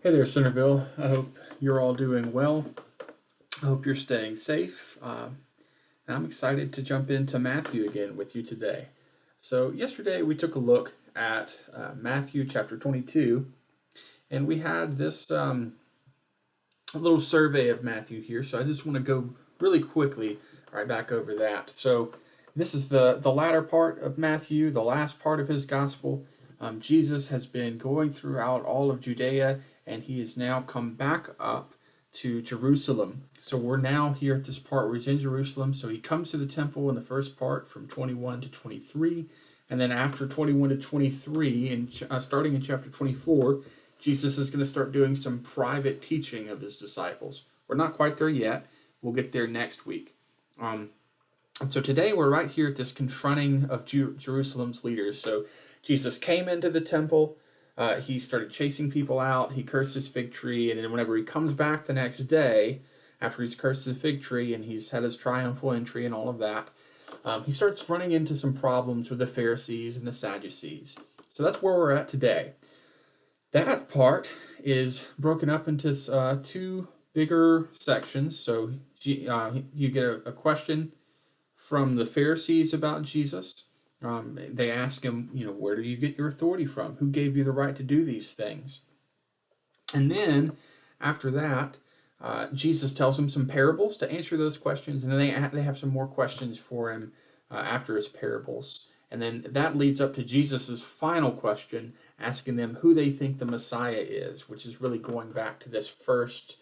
Hey there, Centerville. I hope you're all doing well. I hope you're staying safe. And I'm excited to jump into Matthew again with you today. So, yesterday we took a look at Matthew chapter 22, and we had this a little survey of Matthew here. So, I just want to go really quickly right back over that. So, this is the latter part of Matthew, the last part of his gospel. Jesus has been going throughout all of Judea, and he has now come back up to Jerusalem. So we're now here at this part where he's in Jerusalem. So he comes to the temple in the first part from 21 to 23. And then after 21 to 23, and starting in chapter 24, Jesus is going to start doing some private teaching of his disciples. We're not quite there yet. We'll get there next week. And so today we're right here at this confronting of Jerusalem's leaders. So Jesus came into the temple. He started chasing people out. He cursed his fig tree. And then whenever he comes back the next day, after he's cursed the fig tree and he's had his triumphal entry and all of that, he starts running into some problems with the Pharisees and the Sadducees. So that's where we're at today. That part is broken up into two bigger sections. So you get a question from the Pharisees about Jesus. They ask him, where do you get your authority from? Who gave you the right to do these things? And then after that, Jesus tells them some parables to answer those questions, and then they have some more questions for him after his parables. And then that leads up to Jesus's final question, asking them who they think the Messiah is, which is really going back to this first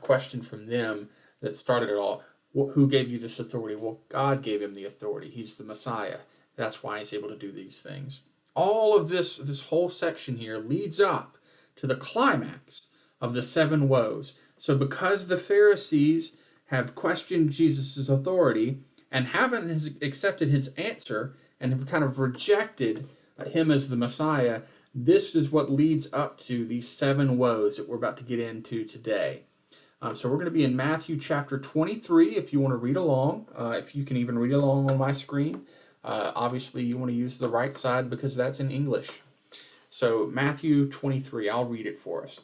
question from them that started it all. Who gave you this authority? Well, God gave him the authority. He's the Messiah. That's why he's able to do these things. All of this whole section here leads up to the climax of the seven woes. So because the Pharisees have questioned Jesus' authority and haven't accepted his answer and have kind of rejected him as the Messiah, this is what leads up to these seven woes that we're about to get into today. So we're going to be in Matthew chapter 23 if you want to read along. If you can even read along on my screen. Obviously, you want to use the right side because that's in English. So Matthew 23, I'll read it for us.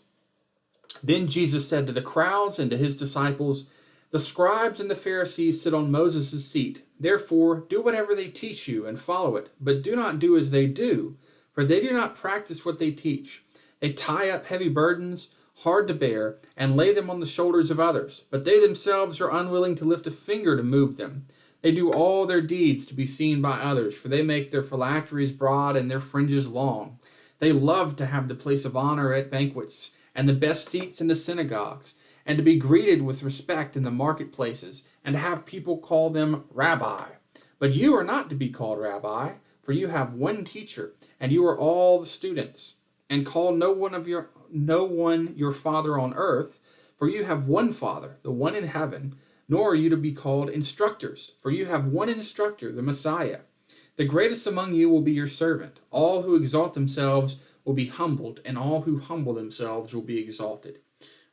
Then Jesus said to the crowds and to his disciples, "The scribes and the Pharisees sit on Moses' seat. Therefore, do whatever they teach you and follow it. But do not do as they do, for they do not practice what they teach. They tie up heavy burdens, hard to bear, and lay them on the shoulders of others, but they themselves are unwilling to lift a finger to move them. They do all their deeds to be seen by others, for they make their phylacteries broad and their fringes long. They love to have the place of honor at banquets and the best seats in the synagogues, and to be greeted with respect in the marketplaces, and to have people call them rabbi. But you are not to be called rabbi, for you have one teacher, and you are all the students. And call no one your father on earth, for you have one Father, the one in heaven. Nor are you to be called instructors, for you have one instructor, the Messiah. The greatest among you will be your servant. All who exalt themselves will be humbled, and all who humble themselves will be exalted."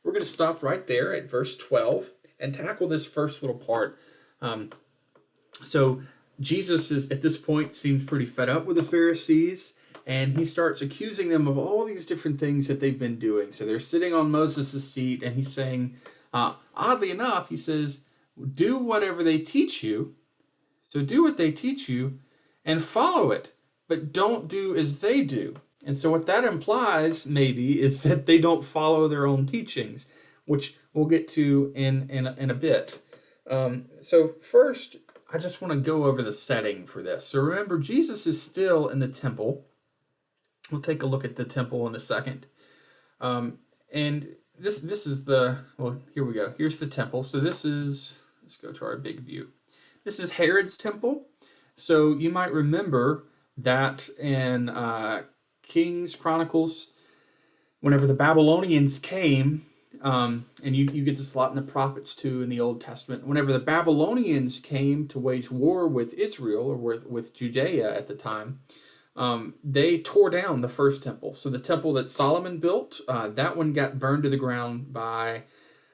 We're going to stop right there at verse 12 and tackle this first little part. So Jesus is at this point seems pretty fed up with the Pharisees, and he starts accusing them of all these different things that they've been doing. So they're sitting on Moses' seat, and he's saying, oddly enough, he says, do whatever they teach you. So do what they teach you and follow it, but don't do as they do. And so what that implies, maybe, is that they don't follow their own teachings, which we'll get to in a bit. So first, I just want to go over the setting for this. So remember, Jesus is still in the temple. We'll take a look at the temple in a second. And this is here we go. Here's the temple. So let's go to our big view. This is Herod's temple. So you might remember that in Kings, Chronicles, whenever the Babylonians came, and you get this a lot in the prophets too in the Old Testament, whenever the Babylonians came to wage war with Israel, or with Judea at the time, they tore down the first temple. So the temple that Solomon built, that one got burned to the ground by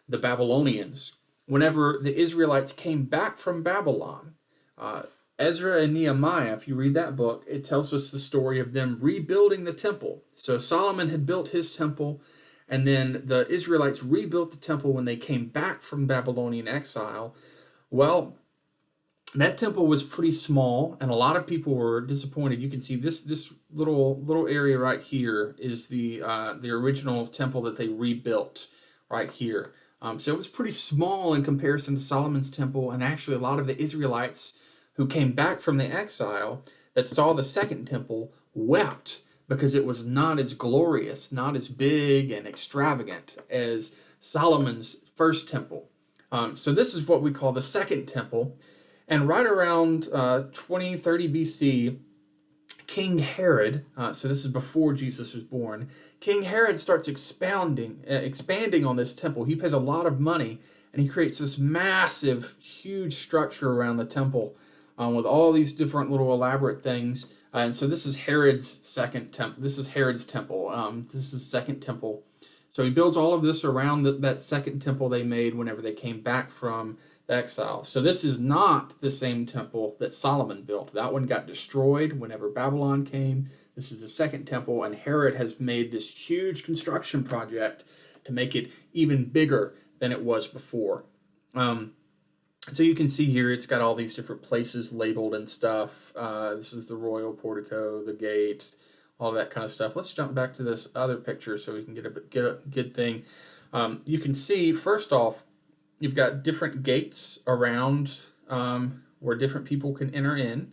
the Babylonians. Whenever the Israelites came back from Babylon, Ezra and Nehemiah, if you read that book, it tells us the story of them rebuilding the temple. So Solomon had built his temple, And then the Israelites rebuilt the temple when they came back from Babylonian exile. Well, that temple was pretty small, and a lot of people were disappointed. You can see this little area right here is the original temple that they rebuilt right here. So it was pretty small in comparison to Solomon's temple, and actually a lot of the Israelites who came back from the exile that saw the second temple wept because it was not as glorious, not as big and extravagant as Solomon's first temple. So this is what we call the second temple. And right around 2030 BC, King Herod, so this is before Jesus was born, King Herod starts expanding on this temple. He pays a lot of money, and he creates this massive, huge structure around the temple with all these different little elaborate things. And so this is Herod's second temple. This is Herod's temple. This is second temple. So he builds all of this around that second temple they made whenever they came back from exile. So this is not the same temple that Solomon built. That one got destroyed whenever Babylon came. This is the second temple, and Herod has made this huge construction project to make it even bigger than it was before. So you can see here, it's got all these different places labeled and stuff. This is the royal portico, the gate, all that kind of stuff. Let's jump back to this other picture so we can get a good thing. You can see, first off, you've got different gates around where different people can enter in.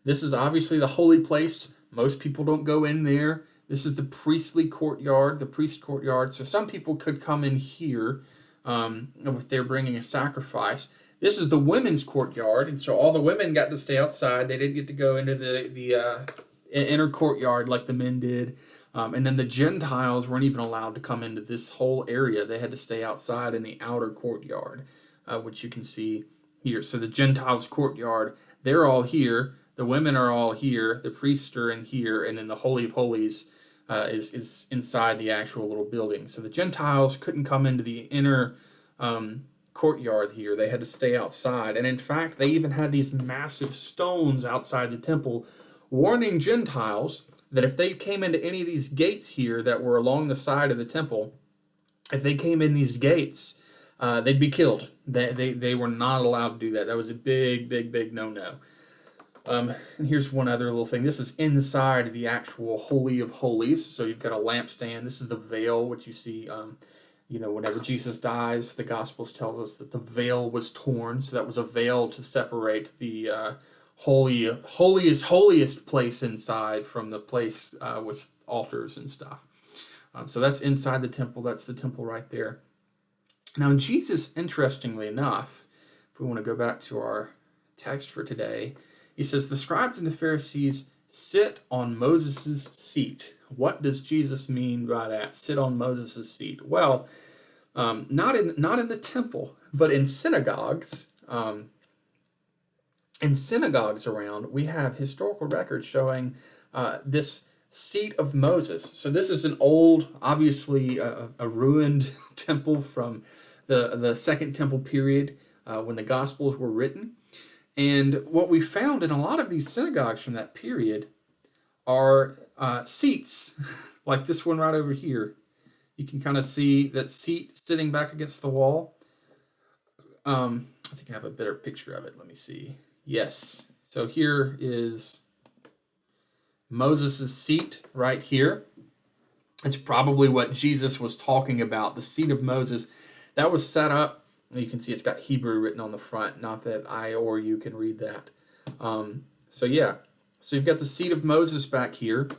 This is obviously the holy place. Most people don't go in there. This is the priestly courtyard, the priest courtyard. So some people could come in here if they're bringing a sacrifice. This is the women's courtyard, and so all the women got to stay outside. They didn't get to go into the inner courtyard like the men did. And then the Gentiles weren't even allowed to come into this whole area. They had to stay outside in the outer courtyard, which you can see here. So the Gentiles' courtyard, they're all here. The women are all here. The priests are in here. And then the Holy of Holies is inside the actual little building. So the Gentiles couldn't come into the inner courtyard here. They had to stay outside. And in fact, they even had these massive stones outside the temple warning Gentiles that if they came into any of these gates here that were along the side of the temple, if they came in these gates, they'd be killed. They were not allowed to do that. That was a big no-no. And here's one other little thing. This is inside the actual Holy of Holies. So you've got a lampstand. This is the veil, which you see, whenever Jesus dies, the Gospels tells us that the veil was torn. So that was a veil to separate the holiest place inside from the place with altars and stuff. So that's inside the temple. That's the temple right there. Now Jesus, interestingly enough, if we want to go back to our text for today, he says, the scribes and the Pharisees sit on Moses' seat. What does Jesus mean by that? Sit on Moses' seat. Well, not in the temple, but in synagogues. In synagogues around, we have historical records showing this seat of Moses. So this is an old, obviously a ruined temple from the Second Temple period when the Gospels were written. And what we found in a lot of these synagogues from that period are seats, like this one right over here. You can kind of see that seat sitting back against the wall. I think I have a better picture of it. Let me see. Yes. So here is Moses' seat right here. It's probably what Jesus was talking about. The seat of Moses that was set up. You can see it's got Hebrew written on the front. Not that I or you can read that. So you've got the seat of Moses back here.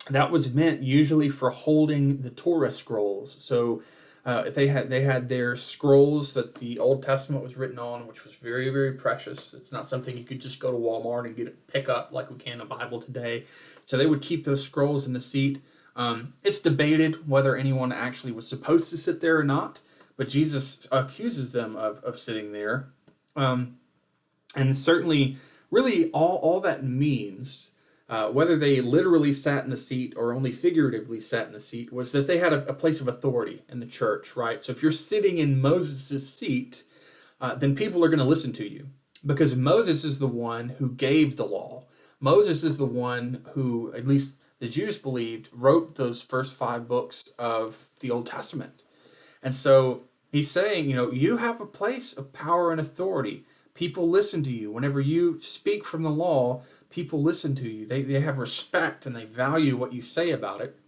That was meant usually for holding the Torah scrolls. So if they had their scrolls that the Old Testament was written on, which was very, very precious. It's not something you could just go to Walmart and pick up like we can a Bible today. So they would keep those scrolls in the seat. It's debated whether anyone actually was supposed to sit there or not, but Jesus accuses them of sitting there. And certainly, really all that means, whether they literally sat in the seat or only figuratively sat in the seat, was that they had a place of authority in the church, right? So if you're sitting in Moses' seat, then people are going to listen to you because Moses is the one who gave the law. Moses is the one who, at least the Jews believed, wrote those first 5 books of the Old Testament. And so he's saying, you have a place of power and authority. People listen to you. Whenever you speak from the law, people listen to you. They have respect and they value what you say about it.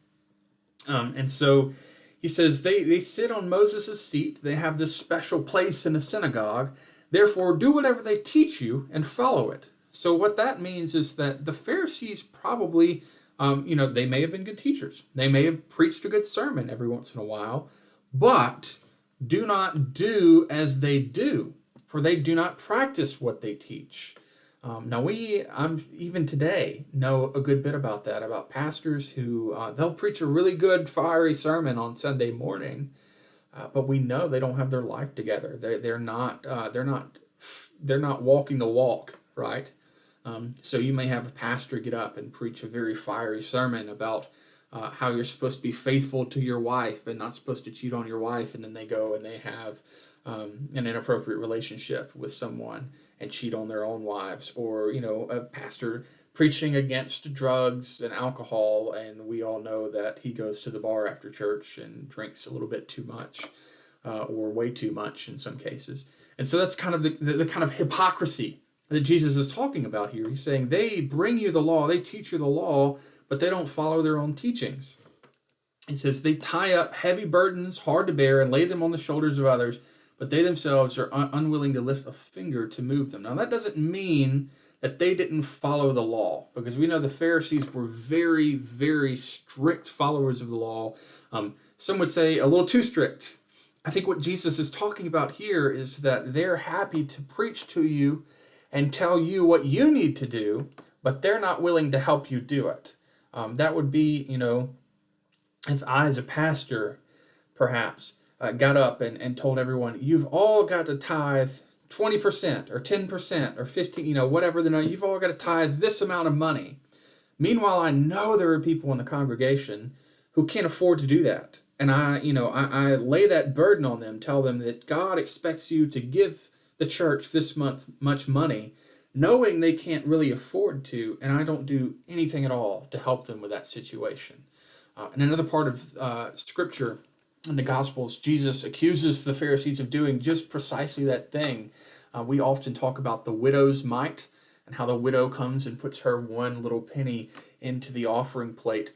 And so he says they sit on Moses' seat. They have this special place in the synagogue. Therefore, do whatever they teach you and follow it. So what that means is that the Pharisees probably, they may have been good teachers. They may have preached a good sermon every once in a while, but do not do as they do, for they do not practice what they teach. Now even today know a good bit about that, about pastors who they'll preach a really good fiery sermon on Sunday morning, but we know they don't have their life together. They're not walking the walk, right? So you may have a pastor get up and preach a very fiery sermon about how you're supposed to be faithful to your wife and not supposed to cheat on your wife, and then they go and they have an inappropriate relationship with someone and cheat on their own wives, or a pastor preaching against drugs and alcohol, and we all know that he goes to the bar after church and drinks a little bit too much, or way too much in some cases. And so that's kind of the kind of hypocrisy that Jesus is talking about here. He's saying they bring you the law, they teach you the law, but they don't follow their own teachings. He says they tie up heavy burdens, hard to bear, and lay them on the shoulders of others, but they themselves are unwilling to lift a finger to move them. Now, that doesn't mean that they didn't follow the law, because we know the Pharisees were very, very strict followers of the law. Some would say a little too strict. I think what Jesus is talking about here is that they're happy to preach to you and tell you what you need to do, but they're not willing to help you do it. That would be, if I, as a pastor, perhaps, got up and told everyone, you've all got to tithe 20% or 10% or 15%, whatever the number, you've all got to tithe this amount of money. Meanwhile, I know there are people in the congregation who can't afford to do that. And I lay that burden on them, tell them that God expects you to give the church this much money, knowing they can't really afford to, and I don't do anything at all to help them with that situation. And another part of Scripture in the Gospels, Jesus accuses the Pharisees of doing just precisely that thing. We often talk about the widow's mite and how the widow comes and puts her one little penny into the offering plate.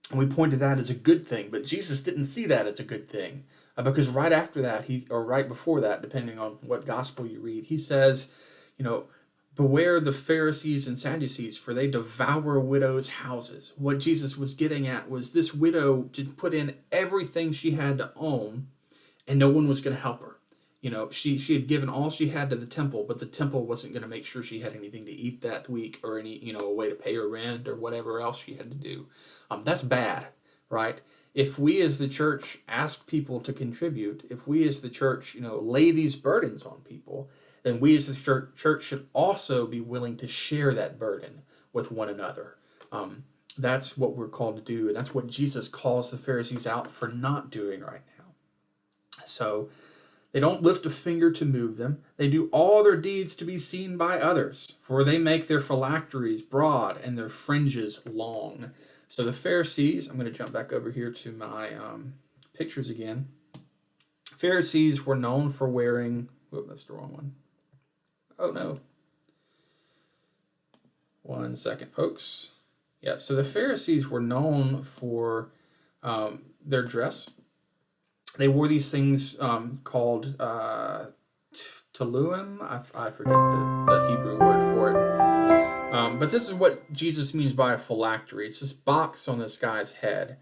And we point to that as a good thing, but Jesus didn't see that as a good thing, because right after that, or right before that, depending on what gospel you read, he says, beware the Pharisees and Sadducees, for they devour widows' houses. What Jesus was getting at was this widow just put in everything she had to own, and no one was going to help her. She had given all she had to the temple, but the temple wasn't going to make sure she had anything to eat that week, or any, a way to pay her rent or whatever else she had to do. That's bad, right? If we as the church ask people to contribute, if we as the church, lay these burdens on people, then we as the church should also be willing to share that burden with one another. That's what we're called to do, and that's what Jesus calls the Pharisees out for not doing right now. So they don't lift a finger to move them. They do all their deeds to be seen by others, for they make their phylacteries broad and their fringes long. So the Pharisees, I'm going to jump back over here to my pictures again. Pharisees were known for wearing, that's the wrong one. Oh no. One second, folks. Yeah, so the Pharisees were known for their dress. They wore these things called teluim. I forget the Hebrew word for it. But this is what Jesus means by a phylactery. It's this box on this guy's head.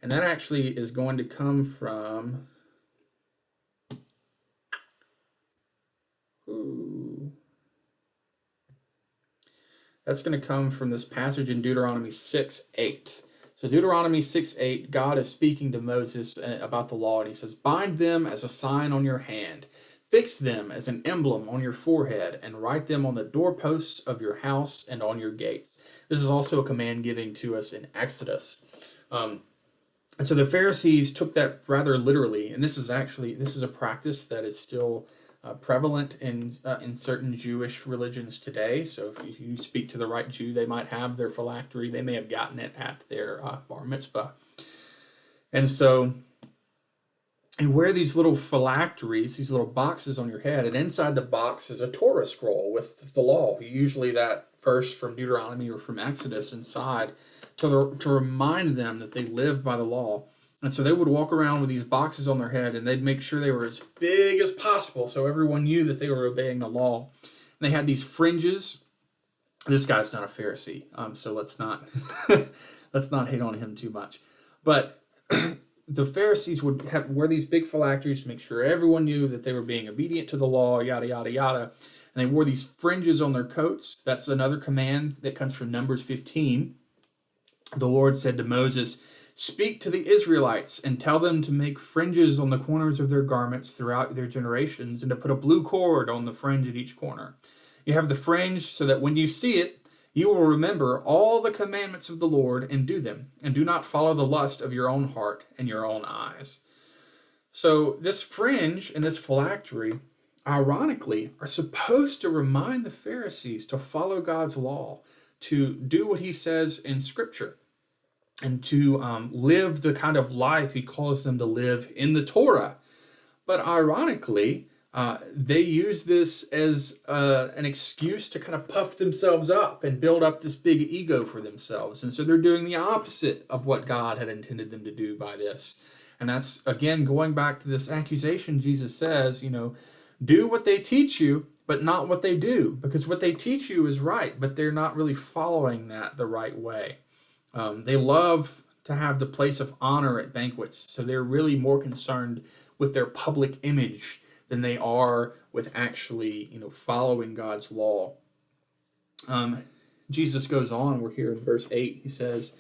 And that actually is going to come from... That's going to come from this passage in Deuteronomy 6:8. So Deuteronomy 6:8, God is speaking to Moses about the law, and he says, bind them as a sign on your hand, fix them as an emblem on your forehead, and write them on the doorposts of your house and on your gates. This is also a command given to us in Exodus. And so the Pharisees took that rather literally, and this is a practice that is still prevalent in certain Jewish religions today. So if you speak to the right Jew, they might have their phylactery. They may have gotten it at their bar mitzvah. And so you wear these little phylacteries, these little boxes on your head, and inside the box is a Torah scroll with the law, usually that verse from Deuteronomy or from Exodus inside, to remind them that they live by the law. And so they would walk around with these boxes on their head, and they'd make sure they were as big as possible so everyone knew that they were obeying the law. And they had these fringes. This guy's not a Pharisee, so let's not let's not hate on him too much. But the Pharisees would wear these big phylacteries to make sure everyone knew that they were being obedient to the law, yada, yada, yada. And they wore these fringes on their coats. That's another command that comes from Numbers 15. The Lord said to Moses, "Speak to the Israelites and tell them to make fringes on the corners of their garments throughout their generations and to put a blue cord on the fringe at each corner. You have the fringe so that when you see it, you will remember all the commandments of the Lord and do them, and do not follow the lust of your own heart and your own eyes." So this fringe and this phylactery, ironically, are supposed to remind the Pharisees to follow God's law, to do what he says in Scripture, and to live the kind of life he calls them to live in the Torah. But ironically, they use this as an excuse to kind of puff themselves up and build up this big ego for themselves. And so they're doing the opposite of what God had intended them to do by this. And that's, again, going back to this accusation Jesus says, do what they teach you, but not what they do. Because what they teach you is right, but they're not really following that the right way. They love to have the place of honor at banquets, so they're really more concerned with their public image than they are with actually, following God's law. Jesus goes on, we're here in verse 8, he says,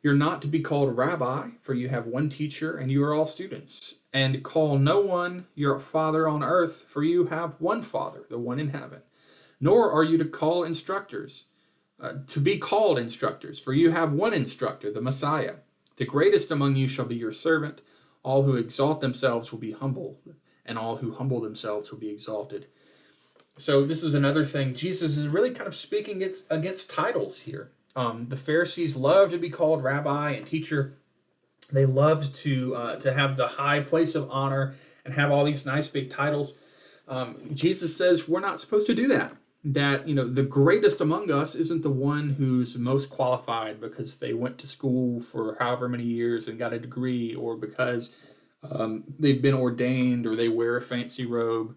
"You're not to be called rabbi, for you have one teacher, and you are all students. And call no one your father on earth, for you have one Father, the one in heaven. Nor are you to be called instructors, for you have one instructor, the Messiah. The greatest among you shall be your servant. All who exalt themselves will be humbled, and all who humble themselves will be exalted." So this is another thing. Jesus is really kind of speaking against titles here. The Pharisees love to be called rabbi and teacher. They loved to have the high place of honor and have all these nice big titles. Jesus says we're not supposed to do that. That, the greatest among us isn't the one who's most qualified because they went to school for however many years and got a degree, or because they've been ordained, or they wear a fancy robe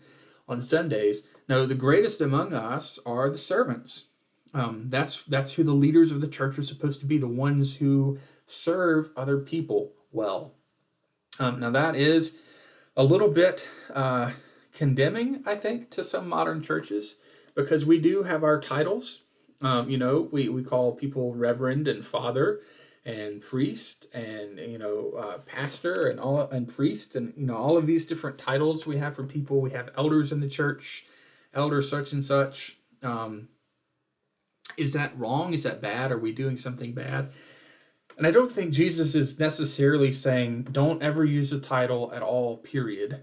on Sundays. No, the greatest among us are the servants. That's who the leaders of the church are supposed to be, the ones who serve other people well. Now that is a little bit condemning, I think, to some modern churches, because we do have our titles. We call people reverend and father and priest and pastor and priest, and all of these different titles we have for people. We have elders in the church, elder such and such. Is that wrong? Is that bad? Are we doing something bad? And I don't think Jesus is necessarily saying don't ever use a title at all, period.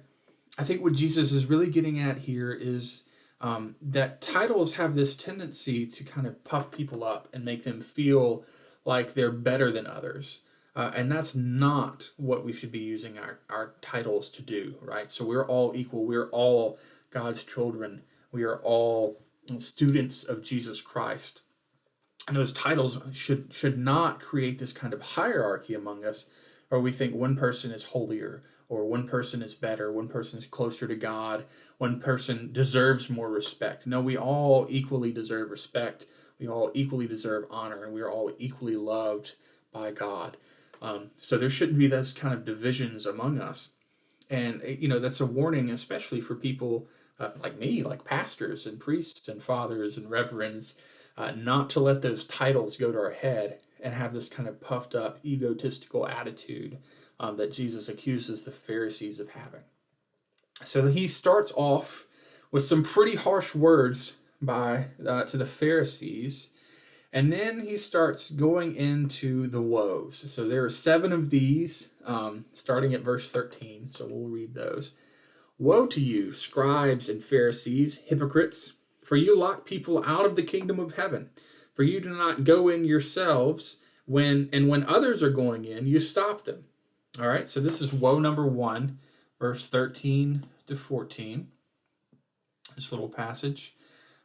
I think what Jesus is really getting at here is that titles have this tendency to kind of puff people up and make them feel like they're better than others. And that's not what we should be using our titles to do, right? So we're all equal. We're all God's children. We are all students of Jesus Christ. And those titles should not create this kind of hierarchy among us, where we think one person is holier, or one person is better, one person is closer to God, one person deserves more respect. No, we all equally deserve respect. We all equally deserve honor, and we are all equally loved by God. So there shouldn't be those kind of divisions among us. And, that's a warning, especially for people like me, like pastors and priests and fathers and reverends, not to let those titles go to our head and have this kind of puffed up, egotistical attitude that Jesus accuses the Pharisees of having. So he starts off with some pretty harsh words to the Pharisees, and then he starts going into the woes. So there are 7 of these, starting at verse 13, so we'll read those. Woe to you, scribes and Pharisees, hypocrites, for you lock people out of the kingdom of heaven. For you do not go in yourselves, when others are going in, you stop them. All right, so this is woe number 1, verse 13 to 14. This little passage.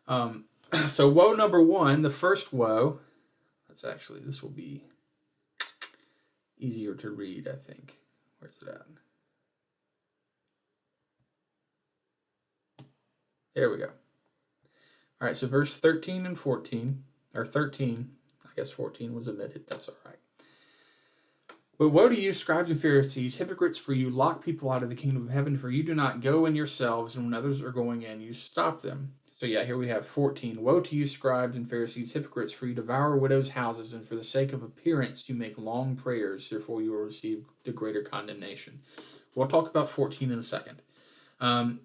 So woe number 1, the first woe, this will be easier to read, I think. Where's it at? There we go. All right, so verse 13 and 14, or 13, I guess 14 was omitted. That's all right. But woe to you, scribes and Pharisees, hypocrites, for you lock people out of the kingdom of heaven, for you do not go in yourselves, and when others are going in, you stop them. So yeah, here we have 14. Woe to you, scribes and Pharisees, hypocrites, for you devour widows' houses, and for the sake of appearance you make long prayers, therefore you will receive the greater condemnation. We'll talk about 14 in a second.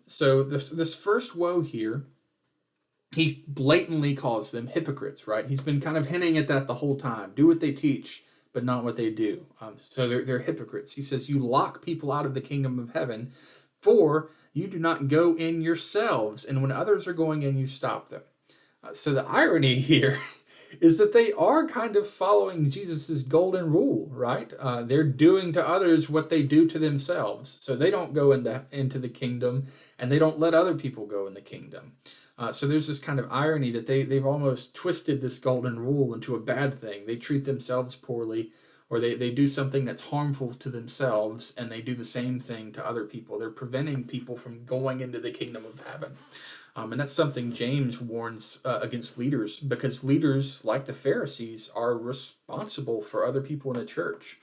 So this first woe here, he blatantly calls them hypocrites, right? He's been kind of hinting at that the whole time. Do what they teach, but not what they do. So they're hypocrites. He says, you lock people out of the kingdom of heaven, for you do not go in yourselves, and when others are going in, you stop them. So the irony here is that they are kind of following Jesus's golden rule, right? They're doing to others what they do to themselves. So they don't go into the kingdom, and they don't let other people go in the kingdom. So there's this kind of irony that they've almost twisted this golden rule into a bad thing. They treat themselves poorly, or they do something that's harmful to themselves, and they do the same thing to other people. They're preventing people from going into the kingdom of heaven. And that's something James warns against leaders, because leaders, like the Pharisees, are responsible for other people in the church.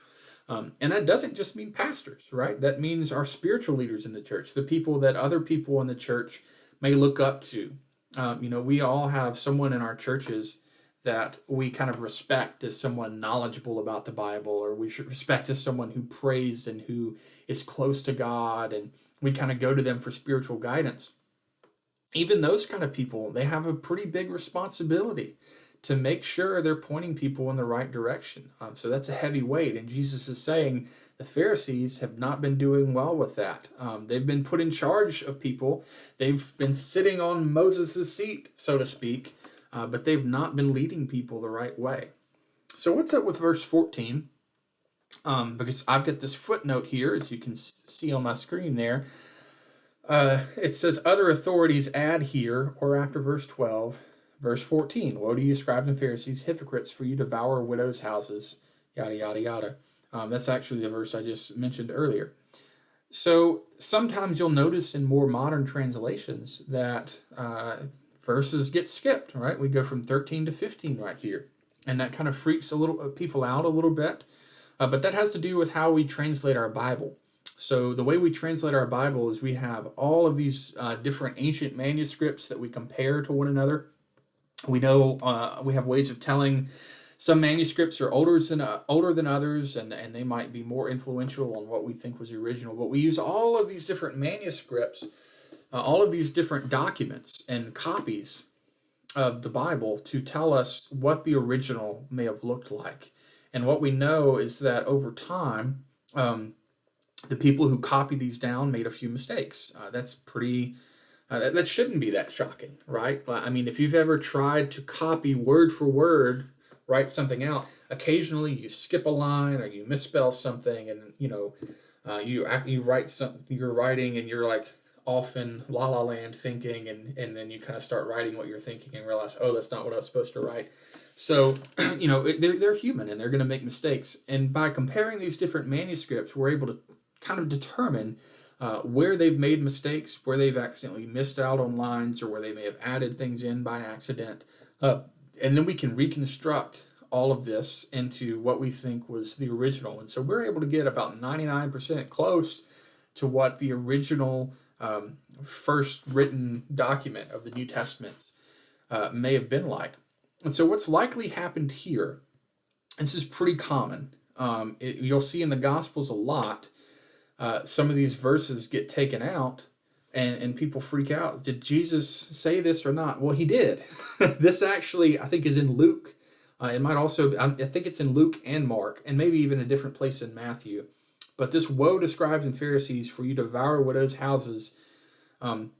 And that doesn't just mean pastors, right? That means our spiritual leaders in the church, the people that other people in the church may look up to. We all have someone in our churches that we kind of respect as someone knowledgeable about the Bible, or we should respect as someone who prays and who is close to God, and we kind of go to them for spiritual guidance. Even those kind of people, they have a pretty big responsibility to make sure they're pointing people in the right direction. So that's a heavy weight, and Jesus is saying the Pharisees have not been doing well with that. They've been put in charge of people. They've been sitting on Moses' seat, so to speak, but they've not been leading people the right way. So what's up with verse 14? Because I've got this footnote here, as you can see on my screen there. It says other authorities add here, or after verse 12, verse 14. Woe to you, scribes and Pharisees, hypocrites, for you devour widows' houses, yada, yada, yada. That's actually the verse I just mentioned earlier. So sometimes you'll notice in more modern translations that verses get skipped, right? We go from 13 to 15 right here. And that kind of freaks people out a little bit. But that has to do with how we translate our Bible. So the way we translate our Bible is we have all of these different ancient manuscripts that we compare to one another. We know we have ways of telling some manuscripts are older than others, and they might be more influential on what we think was the original. But we use all of these different manuscripts, all of these different documents and copies of the Bible to tell us what the original may have looked like. And what we know is that over time, the people who copied these down made a few mistakes. That's pretty. That shouldn't be that shocking, right? I mean, if you've ever tried to copy word for word, write something out, occasionally you skip a line or you misspell something, and you write something. You're writing and you're like off in la la land thinking, and then you kind of start writing what you're thinking and realize, oh, that's not what I was supposed to write. So, they're human and they're going to make mistakes. And by comparing these different manuscripts, we're able to kind of determine where they've made mistakes, where they've accidentally missed out on lines, or where they may have added things in by accident. And then we can reconstruct all of this into what we think was the original. And so we're able to get about 99% close to what the original first written document of the New Testament may have been like. And so what's likely happened here, this is pretty common. You'll see in the Gospels a lot, some of these verses get taken out and people freak out. Did Jesus say this or not? Well, he did. This actually, I think, is in Luke. It might also, I think it's in Luke and Mark, and maybe even a different place in Matthew. But this woe to scribes and Pharisees, for you devour widows' houses, Um,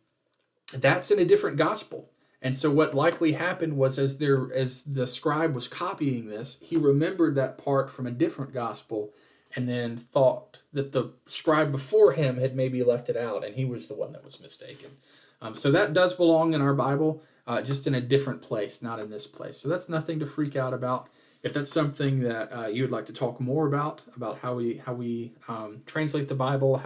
that's in a different gospel. And so what likely happened was as the scribe was copying this, he remembered that part from a different gospel and then thought that the scribe before him had maybe left it out and he was the one that was mistaken. So that does belong in our Bible, just in a different place, not in this place. So that's nothing to freak out about. If that's something that you would like to talk more about how we translate the Bible,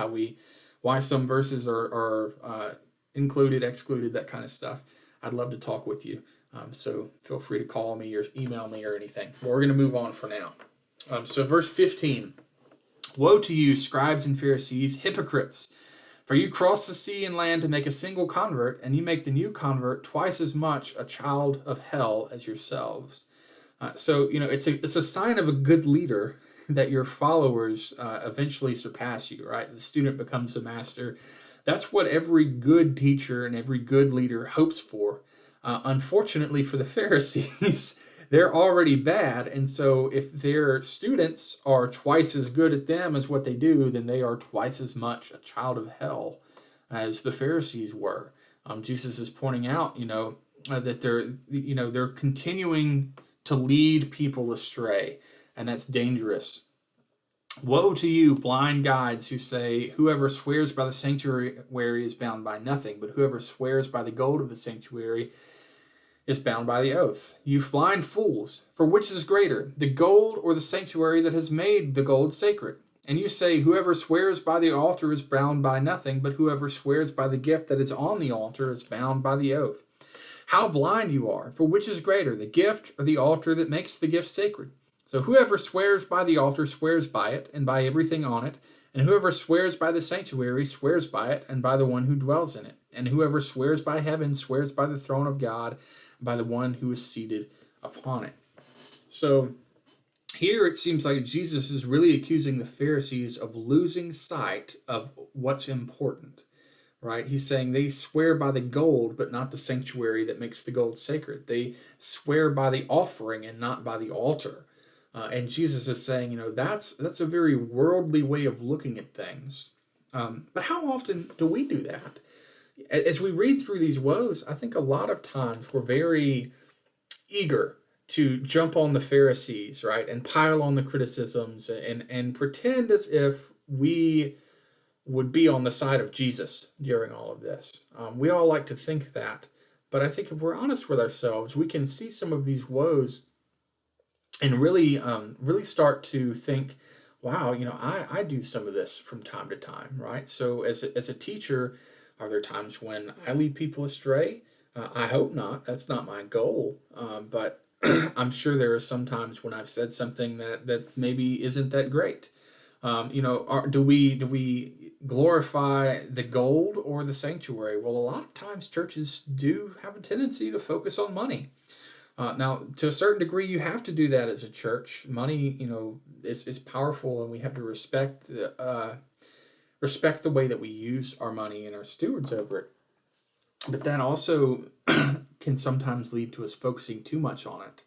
why some verses are included, excluded, that kind of stuff, I'd love to talk with you. So feel free to call me or email me or anything. But we're going to move on for now. So verse 15, woe to you, scribes and Pharisees, hypocrites! For you cross the sea and land to make a single convert, and you make the new convert twice as much a child of hell as yourselves. So it's a sign of a good leader that your followers eventually surpass you, right? The student becomes a master. That's what every good teacher and every good leader hopes for. Unfortunately for the Pharisees, they're already bad, and so if their students are twice as good at them as what they do, then they are twice as much a child of hell as the Pharisees were. Jesus is pointing out, that they're continuing to lead people astray, and that's dangerous. Woe to you, blind guides, who say, whoever swears by the sanctuary is bound by nothing, but whoever swears by the gold of the sanctuary is bound by the oath. You blind fools, for which is greater, the gold or the sanctuary that has made the gold sacred? And you say, whoever swears by the altar is bound by nothing, but whoever swears by the gift that is on the altar is bound by the oath. How blind you are, for which is greater, the gift or the altar that makes the gift sacred? So whoever swears by the altar swears by it, and by everything on it. And whoever swears by the sanctuary swears by it, and by the one who dwells in it. And whoever swears by heaven swears by the throne of God, by the one who is seated upon it. So here it seems like Jesus is really accusing the Pharisees of losing sight of what's important, right? He's saying they swear by the gold, but not the sanctuary that makes the gold sacred. They swear by the offering and not by the altar. And Jesus is saying, that's a very worldly way of looking at things. But how often do we do that? As we read through these woes, I think a lot of times we're very eager to jump on the Pharisees, right, and pile on the criticisms and pretend as if we would be on the side of Jesus during all of this. We all like to think that, but I think if we're honest with ourselves, we can see some of these woes and really start to think, wow, I do some of this from time to time, right? So as a teacher, are there times when I lead people astray? I hope not. That's not my goal. But I'm sure there are some times when I've said something that maybe isn't that great. Do we glorify the gold or the sanctuary? Well, a lot of times churches do have a tendency to focus on money. Now, to a certain degree, you have to do that as a church. Money, is powerful, and we have to respect the way that we use our money and our stewards over it. But that also can sometimes lead to us focusing too much on it.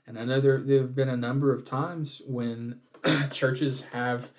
And I know there have been a number of times when churches have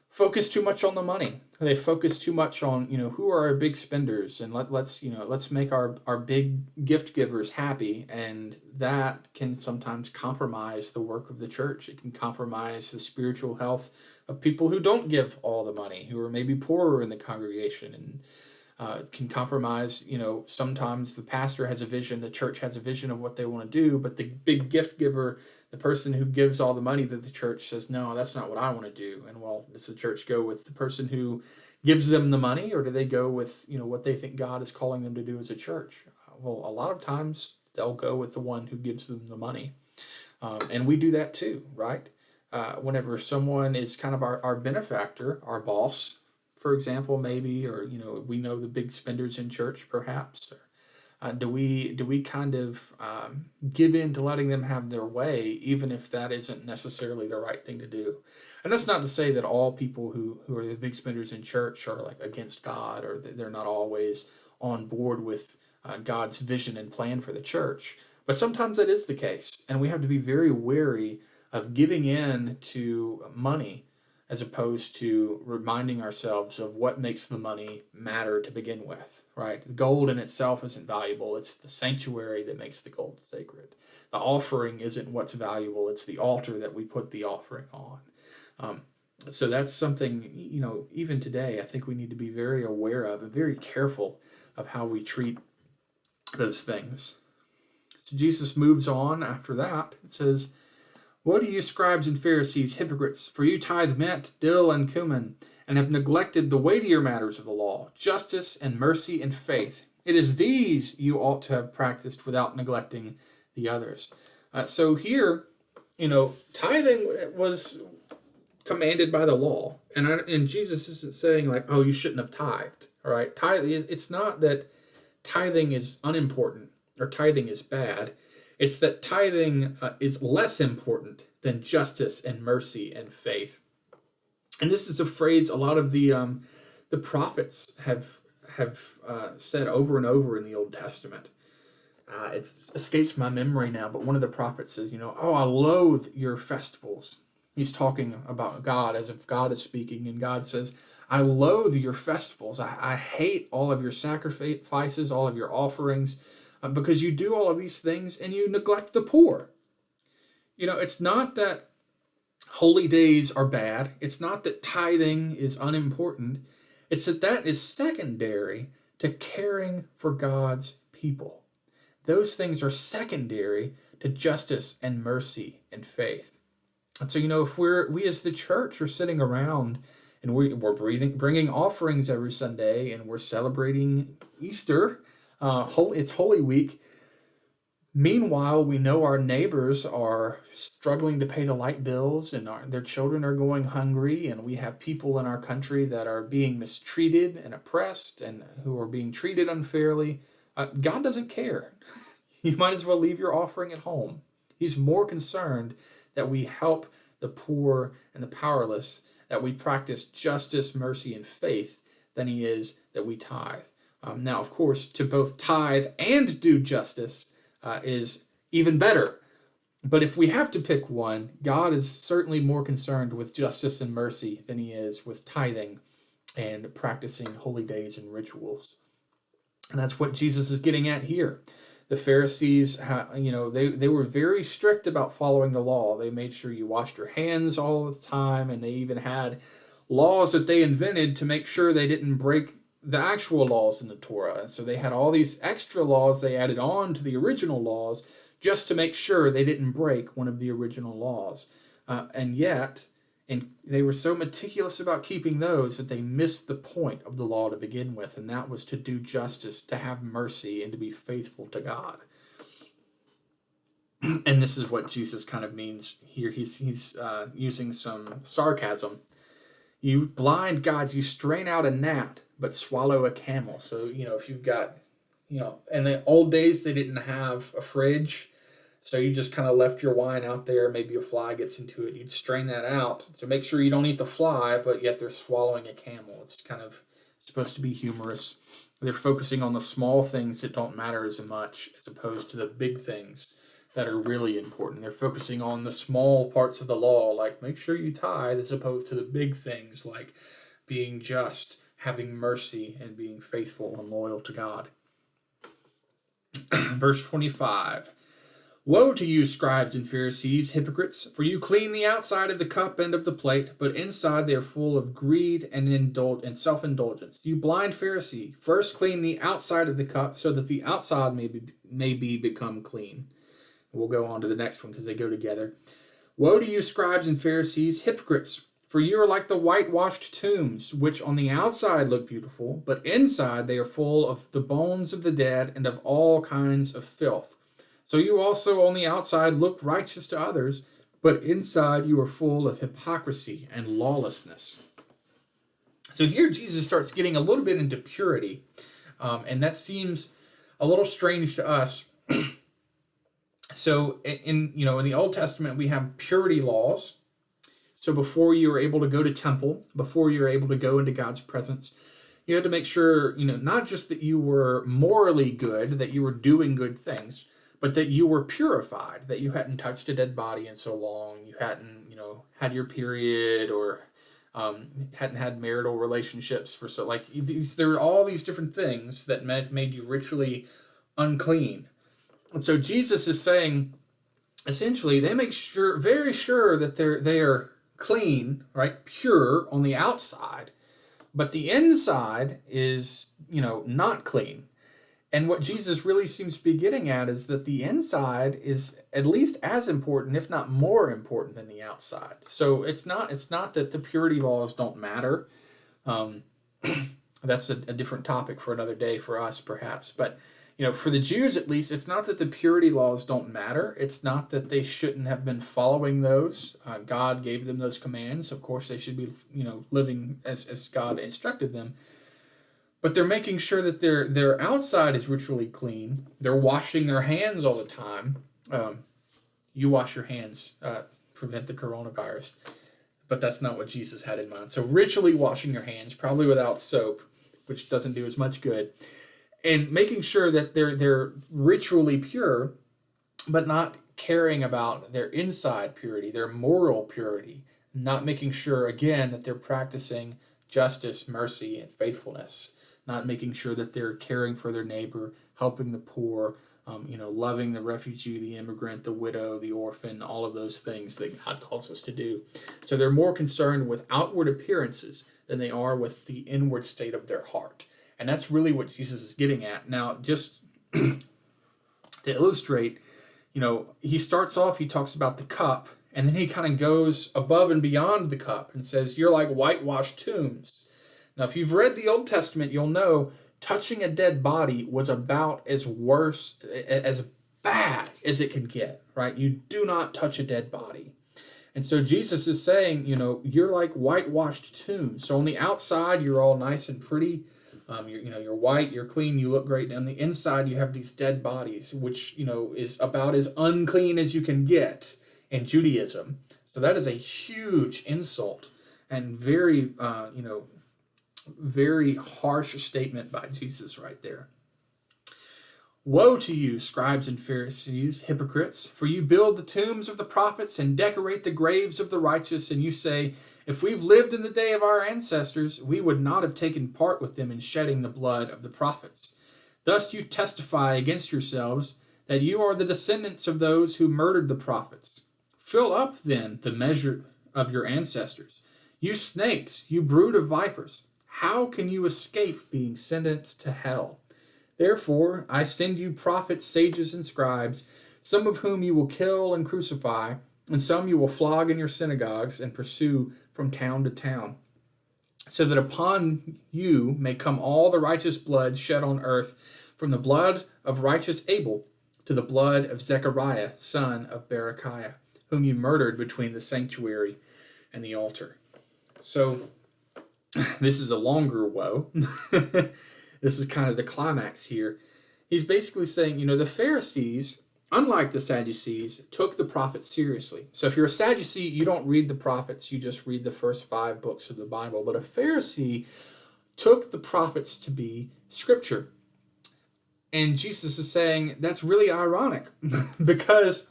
focused too much on the money. They focus too much on, who are our big spenders, and let's make our big gift givers happy, and that can sometimes compromise the work of the church. It can compromise the spiritual health of people who don't give all the money, who are maybe poorer in the congregation, and can compromise, sometimes the pastor has a vision, the church has a vision of what they want to do, but the big gift giver, the person who gives all the money to the church, says, no, that's not what I want to do. And well, does the church go with the person who gives them the money, or do they go with, what they think God is calling them to do as a church? Well, a lot of times they'll go with the one who gives them the money. And we do that too, right? Whenever someone is kind of our benefactor, our boss, for example, maybe, or we know the big spenders in church, perhaps. Or, do we kind of give in to letting them have their way, even if that isn't necessarily the right thing to do? And that's not to say that all people who are the big spenders in church are like against God, or that they're not always on board with God's vision and plan for the church. But sometimes that is the case, and we have to be very wary of giving in to money, as opposed to reminding ourselves of what makes the money matter to begin with, right? The gold in itself isn't valuable. It's the sanctuary that makes the gold sacred. The offering isn't what's valuable. It's the altar that we put the offering on. Um, so that's something, even today, I think we need to be very aware of and very careful of how we treat those things. So Jesus moves on after that. It says, "Woe to you, scribes and Pharisees, hypocrites, for you tithe mint, dill, and cumin, and have neglected the weightier matters of the law, justice and mercy and faith. It is these you ought to have practiced without neglecting the others." So here, tithing was commanded by the law, and Jesus isn't saying like, "Oh, you shouldn't have tithed." All right, it's not that tithing is unimportant or tithing is bad. It's that tithing is less important than justice and mercy and faith. And this is a phrase a lot of the prophets have said over and over in the Old Testament. It escapes my memory now, but one of the prophets says, "Oh, I loathe your festivals." He's talking about God as if God is speaking, and God says, "I loathe your festivals. I hate all of your sacrifices, all of your offerings, because you do all of these things and you neglect the poor." It's not that holy days are bad. It's not that tithing is unimportant. It's that is secondary to caring for God's people. Those things are secondary to justice and mercy and faith. And so, if we as the church are sitting around and we're bringing offerings every Sunday, and we're celebrating Easter, it's Holy Week. Meanwhile, we know our neighbors are struggling to pay the light bills, and their children are going hungry, and we have people in our country that are being mistreated and oppressed and who are being treated unfairly. God doesn't care. You might as well leave your offering at home. He's more concerned that we help the poor and the powerless, that we practice justice, mercy, and faith, than he is that we tithe. Now, of course, to both tithe and do justice is even better. But if we have to pick one, God is certainly more concerned with justice and mercy than he is with tithing and practicing holy days and rituals. And that's what Jesus is getting at here. The Pharisees, they were very strict about following the law. They made sure you washed your hands all the time, and they even had laws that they invented to make sure they didn't break the actual laws in the Torah. So they had all these extra laws they added on to the original laws just to make sure they didn't break one of the original laws. And they were so meticulous about keeping those that they missed the point of the law to begin with, and that was to do justice, to have mercy, and to be faithful to God. And this is what Jesus kind of means here. He's using some sarcasm. "You blind guides, you strain out a gnat, but swallow a camel." So, if you've got, in the old days, they didn't have a fridge. So you just kind of left your wine out there. Maybe a fly gets into it. You'd strain that out to make sure you don't eat the fly, but yet they're swallowing a camel. It's kind of supposed to be humorous. They're focusing on the small things that don't matter as much as opposed to the big things that are really important. They're focusing on the small parts of the law, like make sure you tithe, as opposed to the big things like being just, having mercy, and being faithful and loyal to God. Verse 25. "Woe to you, scribes and Pharisees, hypocrites, for you clean the outside of the cup and of the plate, but inside they are full of greed and self-indulgence. You blind Pharisee, first clean the outside of the cup so that the outside may become clean." We'll go on to the next one because they go together. "Woe to you, scribes and Pharisees, hypocrites, for you are like the whitewashed tombs, which on the outside look beautiful, but inside they are full of the bones of the dead and of all kinds of filth. So you also on the outside look righteous to others, but inside you are full of hypocrisy and lawlessness." So here Jesus starts getting a little bit into purity, and that seems a little strange to us. So in the Old Testament we have purity laws. So before you were able to go to temple, before you were able to go into God's presence, you had to make sure, not just that you were morally good, that you were doing good things, but that you were purified, that you hadn't touched a dead body in so long, you hadn't, had your period, or hadn't had marital relationships for so like there were all these different things that made you ritually unclean. And so Jesus is saying, essentially, they make sure, very sure that they are clean, right, pure on the outside, but the inside is, not clean. And what Jesus really seems to be getting at is that the inside is at least as important, if not more important, than the outside. So it's not that the purity laws don't matter. Um, that's a different topic for another day for us, perhaps. But for the Jews at least, it's not that the purity laws don't matter. It's not that they shouldn't have been following those. God gave them those commands. Of course, they should be living as God instructed them. But they're making sure that their outside is ritually clean. They're washing their hands all the time. You wash your hands, prevent the coronavirus. But that's not what Jesus had in mind. So ritually washing your hands, probably without soap, which doesn't do as much good. And making sure that they're ritually pure, but not caring about their inside purity, their moral purity. Not making sure, again, that they're practicing justice, mercy, and faithfulness. Not making sure that they're caring for their neighbor, helping the poor, loving the refugee, the immigrant, the widow, the orphan, all of those things that God calls us to do. So they're more concerned with outward appearances than they are with the inward state of their heart. And that's really what Jesus is getting at. Now, just to illustrate, he starts off, he talks about the cup, and then he kind of goes above and beyond the cup and says, you're like whitewashed tombs. Now, if you've read the Old Testament, you'll know touching a dead body was about as bad as it could get, right? You do not touch a dead body. And so Jesus is saying, you're like whitewashed tombs. So on the outside, you're all nice and pretty. You're white, you're clean, you look great. And on the inside, you have these dead bodies, which, is about as unclean as you can get in Judaism. So that is a huge insult and very, very harsh statement by Jesus right there. Woe to you, scribes and Pharisees, hypocrites, for you build the tombs of the prophets and decorate the graves of the righteous, and you say, if we've lived in the day of our ancestors, we would not have taken part with them in shedding the blood of the prophets. Thus you testify against yourselves that you are the descendants of those who murdered the prophets. Fill up, then, the measure of your ancestors. You snakes, you brood of vipers, how can you escape being sentenced to hell? Therefore, I send you prophets, sages, and scribes, some of whom you will kill and crucify, and some you will flog in your synagogues and pursue from town to town, so that upon you may come all the righteous blood shed on earth, from the blood of righteous Abel to the blood of Zechariah, son of Berechiah, whom you murdered between the sanctuary and the altar. So, this is a longer woe. This is kind of the climax here. He's basically saying, the Pharisees, unlike the Sadducees, took the prophets seriously. So if you're a Sadducee, you don't read the prophets, you just read the first 5 books of the Bible. But a Pharisee took the prophets to be scripture. And Jesus is saying that's really ironic because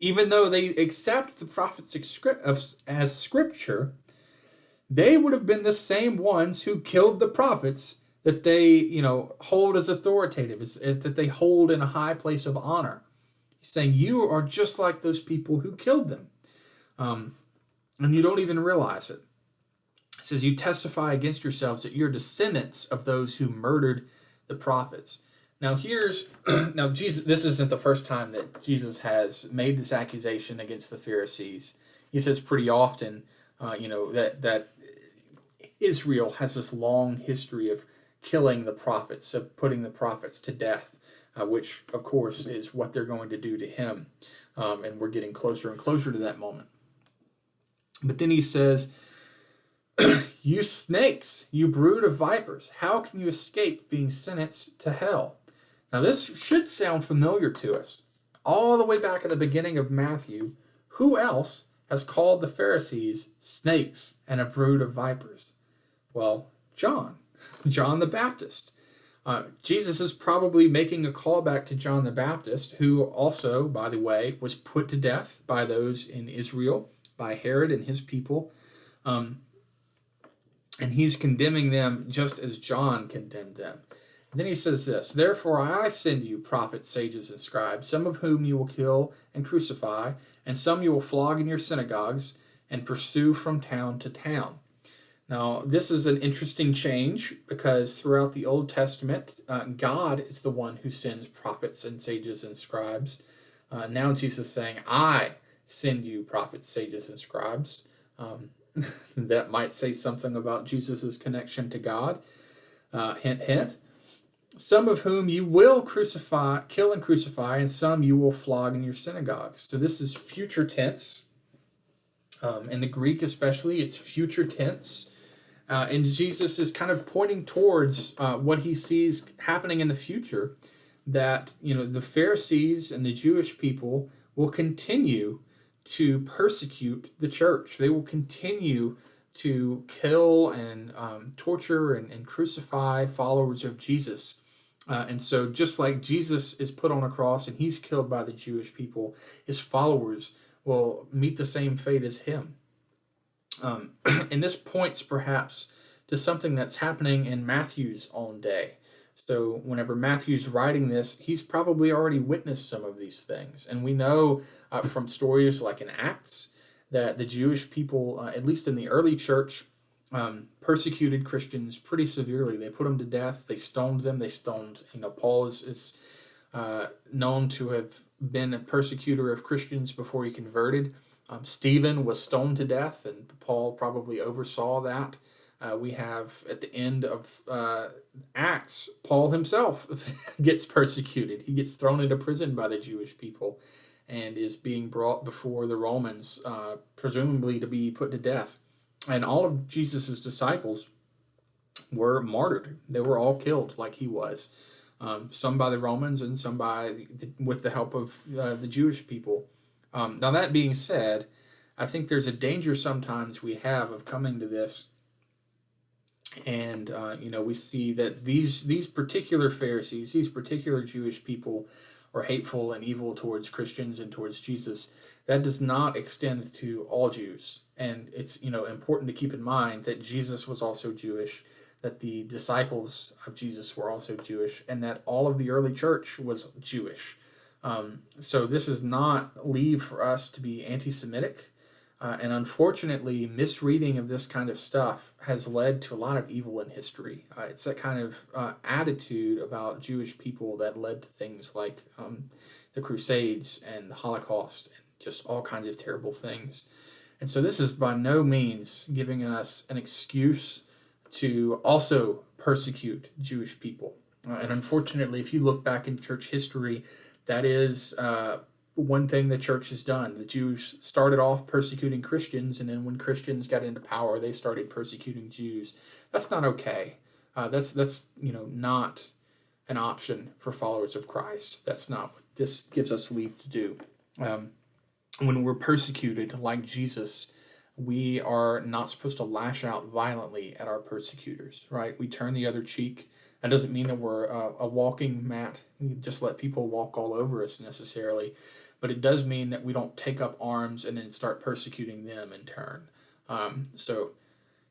even though they accept the prophets as scripture, they would have been the same ones who killed the prophets that they, hold as authoritative, that they hold in a high place of honor. He's saying you are just like those people who killed them. And you don't even realize it. He says you testify against yourselves that you're descendants of those who murdered the prophets. Now Jesus, this isn't the first time that Jesus has made this accusation against the Pharisees. He says pretty often, that Israel has this long history of killing the prophets, of putting the prophets to death, which, of course, is what they're going to do to him. And we're getting closer and closer to that moment. But then he says, you snakes, you brood of vipers, how can you escape being sentenced to hell? Now, this should sound familiar to us. All the way back at the beginning of Matthew, who else has called the Pharisees snakes and a brood of vipers? Well, John the Baptist. Jesus is probably making a callback to John the Baptist, who also, by the way, was put to death by those in Israel, by Herod and his people. Um, and he's condemning them just as John condemned them. And then he says this, "Therefore I send you prophets, sages, and scribes, some of whom you will kill and crucify, and some you will flog in your synagogues and pursue from town to town." Now, this is an interesting change because throughout the Old Testament, God is the one who sends prophets and sages and scribes. Now Jesus is saying, "I send you prophets, sages, and scribes." That might say something about Jesus' connection to God. Hint, hint. "Some of whom you will kill and crucify, and some you will flog in your synagogues." So this is future tense. In the Greek especially, it's future tense. And Jesus is kind of pointing towards what he sees happening in the future, that the Pharisees and the Jewish people will continue to persecute the church. They will continue to kill and torture and crucify followers of Jesus. And so just like Jesus is put on a cross and he's killed by the Jewish people, his followers will meet the same fate as him. And this points perhaps to something that's happening in Matthew's own day. So whenever Matthew's writing this, he's probably already witnessed some of these things. And we know from stories like in Acts that the Jewish people, at least in the early church, persecuted Christians pretty severely. They put them to death. They stoned them. They stoned, Paul is known to have been a persecutor of Christians before he converted. Stephen was stoned to death, and Paul probably oversaw that. We have at the end of Acts, Paul himself gets persecuted. He gets thrown into prison by the Jewish people and is being brought before the Romans, presumably to be put to death. And all of Jesus' disciples were martyred. They were all killed like he was. Some by the Romans and some with the help of the Jewish people. Now that being said, I think there's a danger sometimes we have of coming to this, and we see that these particular Pharisees, these particular Jewish people, are hateful and evil towards Christians and towards Jesus. That does not extend to all Jews, and it's important to keep in mind that Jesus was also Jewish, that the disciples of Jesus were also Jewish, and that all of the early church was Jewish. So this is not leave for us to be anti-Semitic, and unfortunately, misreading of this kind of stuff has led to a lot of evil in history. It's that kind of attitude about Jewish people that led to things like the Crusades and the Holocaust and just all kinds of terrible things. And so this is by no means giving us an excuse to also persecute Jewish people. And unfortunately, if you look back in church history, that is one thing the church has done. The Jews started off persecuting Christians, and then when Christians got into power, they started persecuting Jews. That's not okay. That's not an option for followers of Christ. That's not what this gives us leave to do. When we're persecuted like Jesus, we are not supposed to lash out violently at our persecutors, right? We turn the other cheek. That doesn't mean that we're a walking mat. We just let people walk all over us necessarily. But it does mean that we don't take up arms and then start persecuting them in turn. So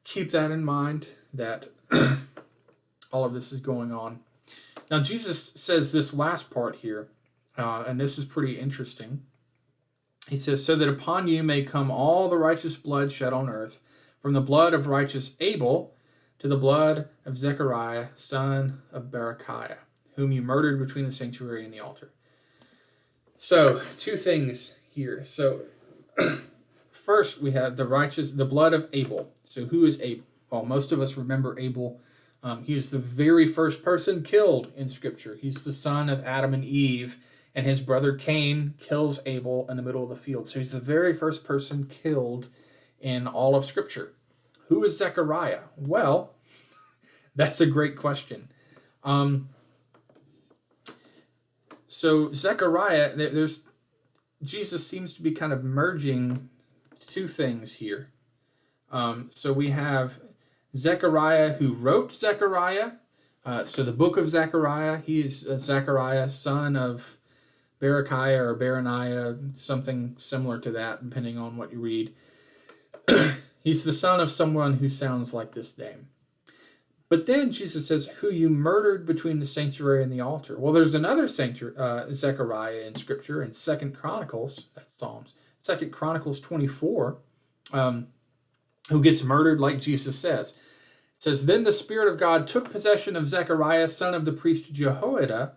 keep that in mind, that all of this is going on. Now, Jesus says this last part here, and this is pretty interesting. He says, "So that upon you may come all the righteous blood shed on earth, from the blood of righteous Abel to the blood of Zechariah, son of Berechiah, whom you murdered between the sanctuary and the altar." So, two things here. So, first we have the blood of Abel. So, who is Abel? Well, most of us remember Abel. He is the very first person killed in Scripture. He's the son of Adam and Eve, and his brother Cain kills Abel in the middle of the field. So, he's the very first person killed in all of Scripture. Who is Zechariah? Well, that's a great question. So Zechariah, Jesus seems to be kind of merging two things here. So we have Zechariah who wrote Zechariah. So the book of Zechariah, he is Zechariah, son of Berechiah or Beraniah, something similar to that, depending on what you read. He's the son of someone who sounds like this name. But then Jesus says, who you murdered between the sanctuary and the altar. Well, there's another Zechariah in Scripture in 2 Chronicles, that's Psalms, 2 Chronicles 24, who gets murdered like Jesus says. It says, then the Spirit of God took possession of Zechariah, son of the priest Jehoiada.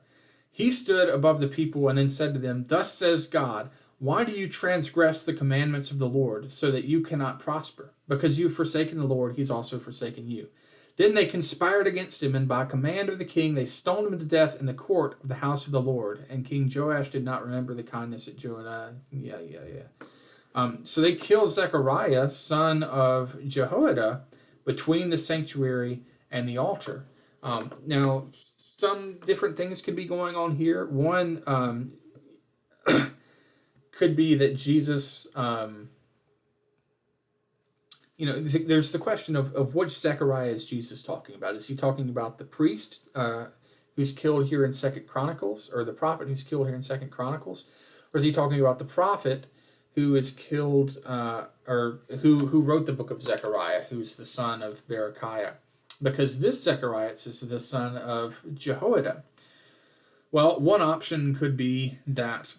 He stood above the people and then said to them, thus says God, why do you transgress the commandments of the Lord so that you cannot prosper? Because you've forsaken the Lord, he's also forsaken you. Then they conspired against him, and by command of the king, they stoned him to death in the court of the house of the Lord. And King Joash did not remember the kindness of Jehoiada. So they killed Zechariah, son of Jehoiada, between the sanctuary and the altar. Now, some different things could be going on here. One could be that Jesus... there's the question of which Zechariah is Jesus talking about. Is he talking about the priest who's killed here in 2 Chronicles, or the prophet who's killed here in 2 Chronicles? Or is he talking about the prophet who is killed, or who wrote the book of Zechariah, who's the son of Berechiah? Because this Zechariah, it says, the son of Jehoiada. Well, one option could be that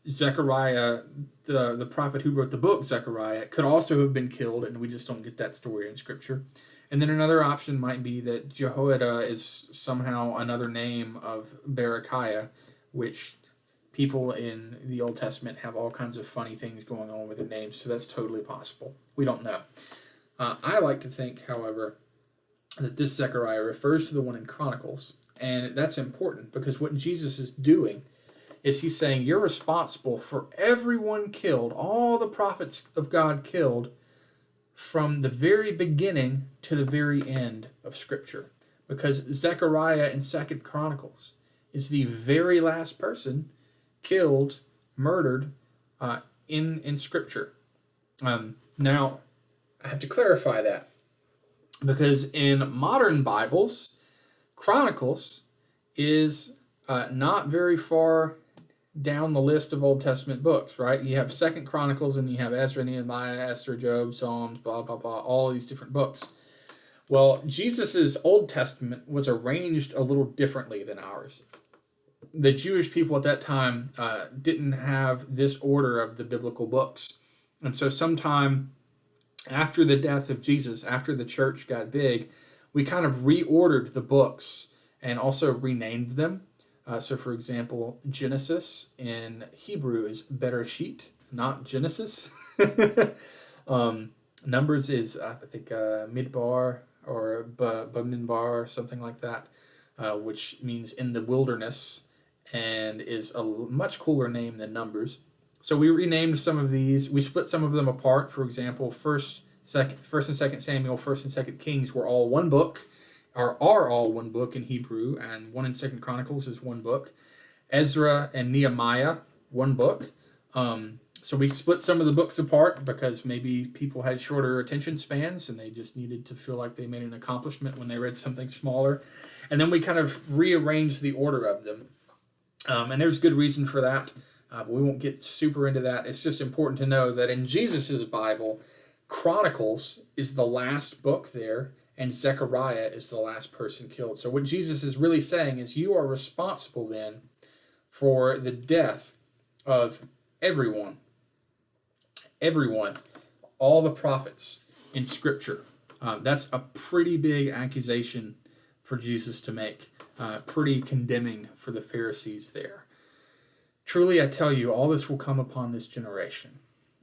Zechariah, the prophet who wrote the book Zechariah, could also have been killed, and we just don't get that story in Scripture. And then another option might be that Jehoiada is somehow another name of Berechiah, which people in the Old Testament have all kinds of funny things going on with their names, so that's totally possible. We don't know. I like to think, however, that this Zechariah refers to the one in Chronicles, and that's important because what Jesus is doing is he's saying you're responsible for everyone killed, all the prophets of God killed, from the very beginning to the very end of Scripture. Because Zechariah in 2 Chronicles is the very last person killed, murdered in Scripture. Now, I have to clarify that, because in modern Bibles, Chronicles is not very far down the list of Old Testament books, right? You have 2 Chronicles, and you have Ezra, Nehemiah, Esther, Job, Psalms, blah, blah, blah, all these different books. Well, Jesus' Old Testament was arranged a little differently than ours. The Jewish people at that time didn't have this order of the biblical books. And so sometime after the death of Jesus, after the church got big, we kind of reordered the books and also renamed them. So, for example, Genesis in Hebrew is Bereshit, not Genesis. Numbers is, I think, Midbar or Bamidbar, something like that, which means in the wilderness, and is a much cooler name than Numbers. So we renamed some of these. We split some of them apart. For example, First and Second Samuel, First and Second Kings were all one book. Are all one book in Hebrew, and 1 and 2 Chronicles is one book. Ezra and Nehemiah, one book. So we split some of the books apart because maybe people had shorter attention spans and they just needed to feel like they made an accomplishment when they read something smaller. And then we kind of rearranged the order of them. And there's good reason for that. But we won't get super into that. It's just important to know that in Jesus' Bible, Chronicles is the last book there, and Zechariah is the last person killed. So what Jesus is really saying is you are responsible then for the death of everyone, all the prophets in Scripture. That's a pretty big accusation for Jesus to make, pretty condemning for the Pharisees there. Truly, I tell you, all this will come upon this generation.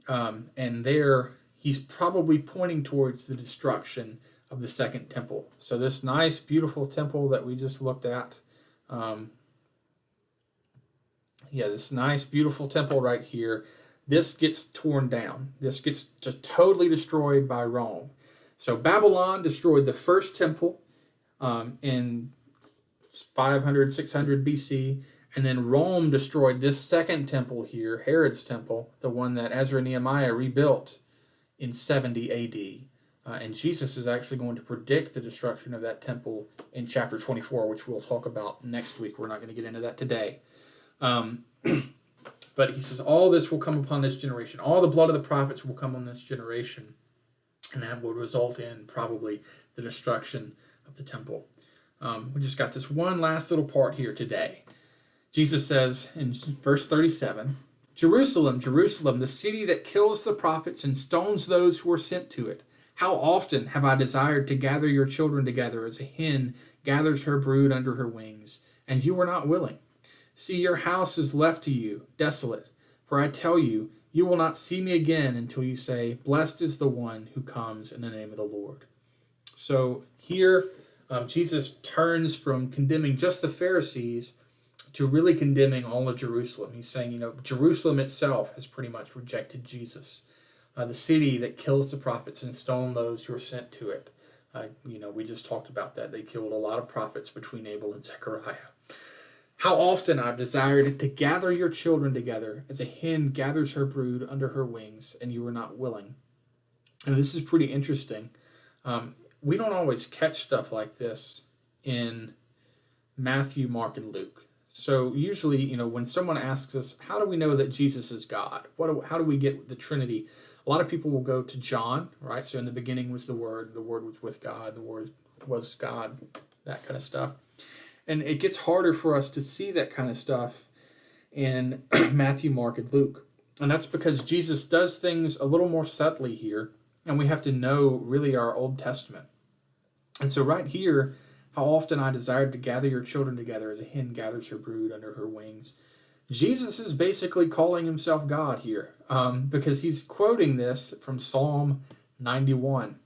And there, he's probably pointing towards the destruction of the second temple. So this nice, beautiful temple that we just looked at, this nice, beautiful temple right here, this gets torn down. This gets just totally destroyed by Rome. So Babylon destroyed the first temple in 500, 600 BC, and then Rome destroyed this second temple here, Herod's temple, the one that Ezra and Nehemiah rebuilt in 70 AD. And Jesus is actually going to predict the destruction of that temple in chapter 24, which we'll talk about next week. We're not going to get into that today. But he says, all this will come upon this generation. All the blood of the prophets will come on this generation. And that will result in probably the destruction of the temple. We just got this one last little part here today. Jesus says in verse 37, Jerusalem, Jerusalem, the city that kills the prophets and stones those who are sent to it. How often have I desired to gather your children together as a hen gathers her brood under her wings, and you were not willing. See, your house is left to you, desolate. For I tell you, you will not see me again until you say, blessed is the one who comes in the name of the Lord. So here, Jesus turns from condemning just the Pharisees to really condemning all of Jerusalem. He's saying, Jerusalem itself has pretty much rejected Jesus. The city that kills the prophets and stones those who are sent to it. We just talked about that. They killed a lot of prophets between Abel and Zechariah. How often I've desired to gather your children together as a hen gathers her brood under her wings, and you were not willing. And this is pretty interesting. We don't always catch stuff like this in Matthew, Mark, and Luke. So usually, when someone asks us, how do we know that Jesus is God? How do we get the Trinity? A lot of people will go to John, right? So in the beginning was the Word was with God, the Word was God, that kind of stuff. And it gets harder for us to see that kind of stuff in Matthew, Mark, and Luke. And that's because Jesus does things a little more subtly here, and we have to know really our Old Testament. And so right here, how often I desired to gather your children together as a hen gathers her brood under her wings. Jesus is basically calling himself God here, because he's quoting this from Psalm 91.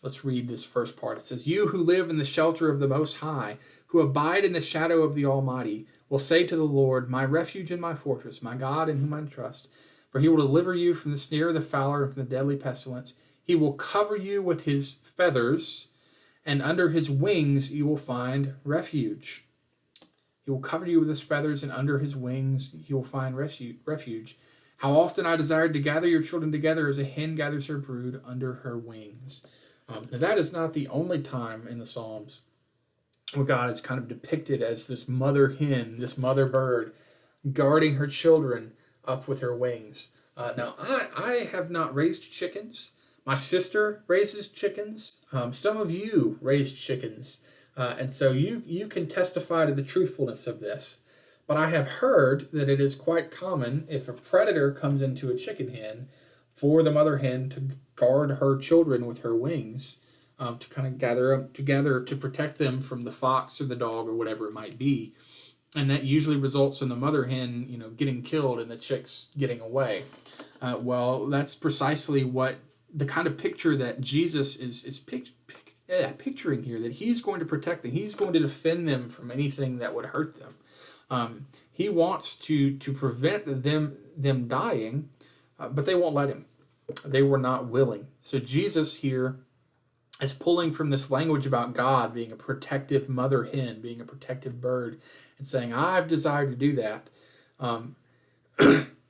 Let's read this first part. It says, you who live in the shelter of the Most High, who abide in the shadow of the Almighty, will say to the Lord, my refuge and my fortress, my God in whom I trust. For he will deliver you from the snare of the fowler and from the deadly pestilence. He will cover you with his feathers, and under his wings you will find refuge. He will cover you with his feathers, and under his wings you will find refuge. How often I desired to gather your children together as a hen gathers her brood under her wings. Now that is not the only time in the Psalms where God is kind of depicted as this mother hen, this mother bird, guarding her children up with her wings. Now, I have not raised chickens. My sister raises chickens. Some of you raise chickens. And so you can testify to the truthfulness of this. But I have heard that it is quite common if a predator comes into a chicken hen for the mother hen to guard her children with her wings, to kind of gather up together to protect them from the fox or the dog or whatever it might be. And that usually results in the mother hen, getting killed and the chicks getting away. Well, that's precisely what the kind of picture that Jesus is picturing here, that he's going to protect them. He's going to defend them from anything that would hurt them. He wants to prevent them dying, but they won't let him. They were not willing. So Jesus here is pulling from this language about God being a protective mother hen, being a protective bird, and saying, I've desired to do that,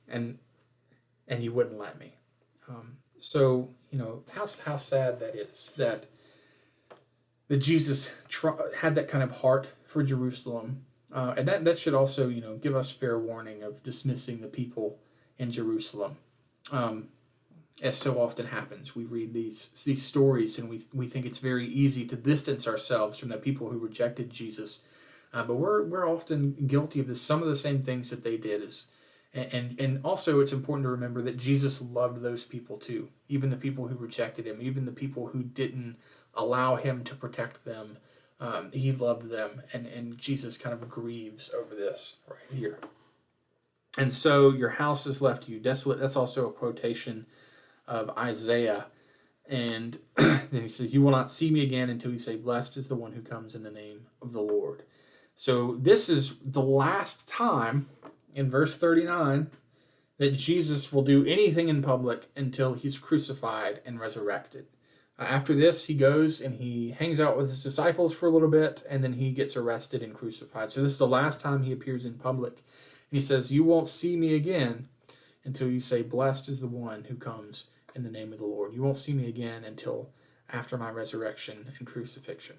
and you wouldn't let me. So, how sad that is, that Jesus had that kind of heart for Jerusalem. And that should also, give us fair warning of dismissing the people in Jerusalem. As so often happens, we read these stories and we think it's very easy to distance ourselves from the people who rejected Jesus. But we're often guilty of some of the same things that they did. And also it's important to remember that Jesus loved those people too, even the people who rejected him, even the people who didn't allow him to protect them. He loved them, and Jesus kind of grieves over this right here. And so your house is left to you desolate. That's also a quotation of Isaiah. And then he says, you will not see me again until you say, blessed is the one who comes in the name of the Lord. So this is the last time in verse 39 that Jesus will do anything in public until he's crucified and resurrected. After this, he goes and he hangs out with his disciples for a little bit, and then he gets arrested and crucified. So this is the last time he appears in public. And he says, you won't see me again until you say, blessed is the one who comes in the name of the Lord. You won't see me again until after my resurrection and crucifixion.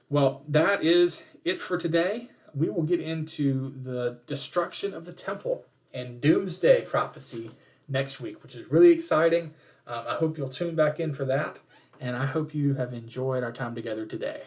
Well, that is it for today. We will get into the destruction of the temple and doomsday prophecy next week, which is really exciting. I hope you'll tune back in for that, and I hope you have enjoyed our time together today.